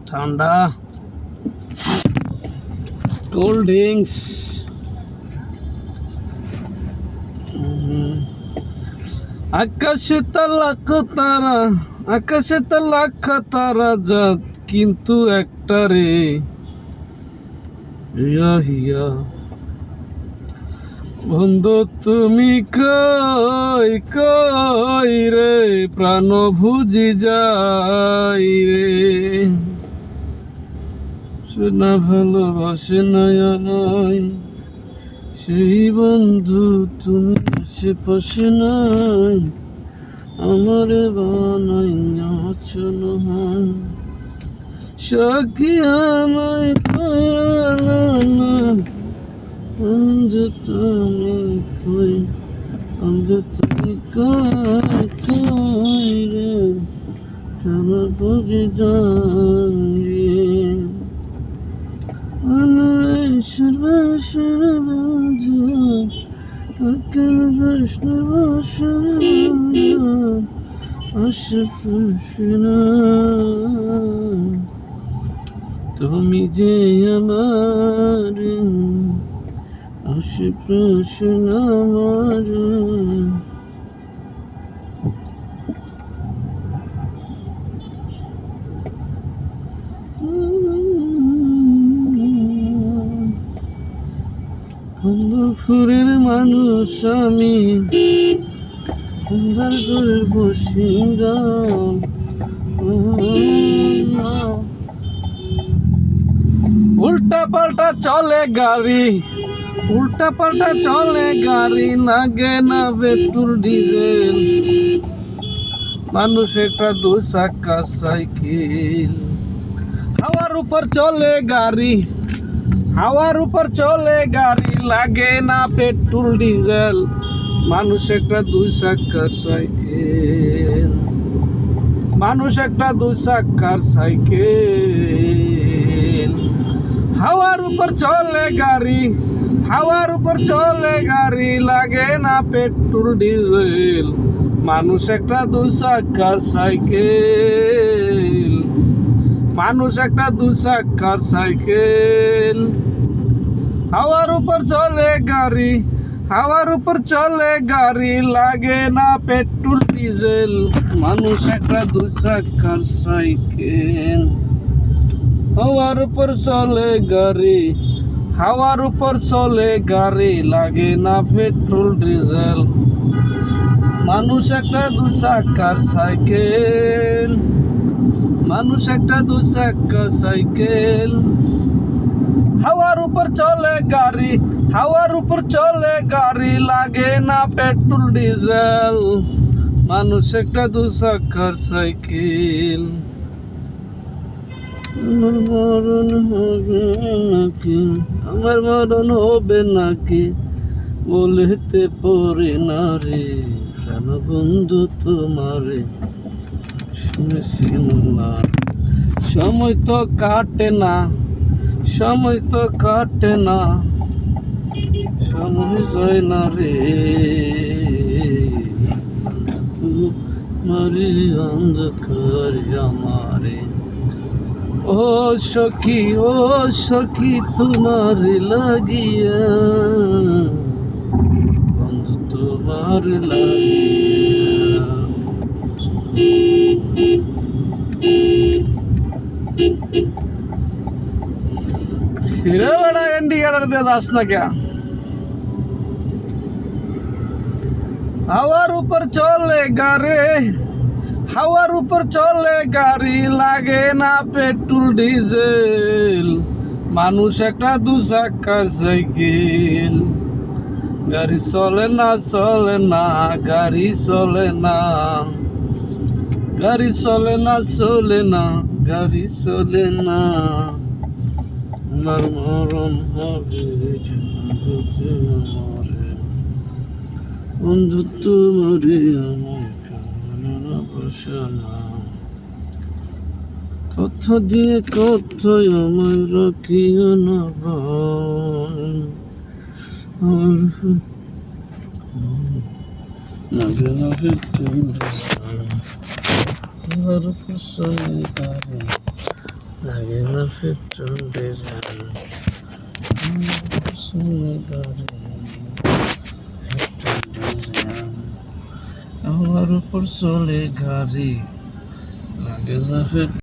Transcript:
ঠান্ডা cold drinks. আকাশে লাখ তারা, আকাশে লাখ তারা জাত, কিন্তু একটা রে হিয়া হিয়া। বন্ধু তুমি কই কই রে, প্রাণ ভুজি যাই রে। সোনা ভালোবাসে নয়া নয়, সেই বন্ধু তুমি আশেপাশে নাই। আমারে বানাই চলো হয় সখী আমায় করা না। তুমি কই, তুমি কই রে, প্রাণ ভুজি যাই তুমি যে আমার আশেপাশে আমার। ফুরের মানুষ আমি, সুন্দর করে বসিন্দা। উল্টা পাল্টা চলে গাড়ি, উল্টা পাল্টা চলে গাড়ি, লাগে না পেট্রোল ডিজেল। মানুষ একটা দু চাকা সাইকেল, হাওয়ার উপর চলে গাড়ি, হাওয়ার উপর চলে গাড়ি, লাগে না পেট্রোল ডিজেল। মানুষ একটা দুই চাকার সাইকেল, মানুষ একটা দুই চাকার সাইকেল। হাওয়ার উপর চলে গাড়ি, হাওয়ার উপর চলে গাড়ি, লাগে না পেট্রোল ডিজেল। মানুষ একটা দুই চাকার সাইকেল, মানুষ একটা দু চাকার সাইকেল। হাওয়ার উপর চলে গাড়ি, হাওয়ার উপর চলে গাড়ি, লাগে না পেট্রোল ডিজেল। মানুষ একটা দু চাকার সাইকেল। হাওয়ার উপর চলে গাড়ি, হাওয়ার উপর চলে গাড়ি, লাগে না পেট্রোল ডিজেল। মানুষ একটা দু চাকার সাইকেল, মানুষ একটা দু চাকার সাইকেল। হাওয়ার উপর চলে গাড়ি, হাওয়ার উপর চলে গাড়ি, লাগে না পেট্রোল ডিজেল। মানুষ একটা দু চাকার সাইকেল। আমার মরণ হবে নাকি, আমার মরণ হবে নাকি, বলেতে পারি না রে, প্রাণ বন্ধু তোমারে শুনেছি না। সময় তো কাটে না, সময় তো কাটে না, সময় যায় না রে, তোমারি অন্ধকার আমারে। ও সখী, ও সখী তোমার লাগিয়া, বন্ধু তোমার লাগিয়া। হিরে বড়া ইন্ডিকেটর দিয়ে যাস না क्या? হাওয়ার উপর চলে গাড়ি, হাওয়ার উপর চলে গাড়ি, লাগে না পেট্রোল ডিজেল। মানুষ একটা দু চাকার সাইকেল। গাড়ি চলে না, চলে না, গাড়ি চলে না, গাড়ি চলে না, চলে না, গাড়ি চলে না। আমার মরণ হবে জগতে মরে বন্ধু তোমারে আমার কামনা বাসনা কথা দিয়ে কথায় আমার রাখিও না বান আর লাগে লাগে তোমার ফসলে গারে লাগে না ফেটে যান ফসলে গারে আমার উপর চলে গাড়ি লাগে না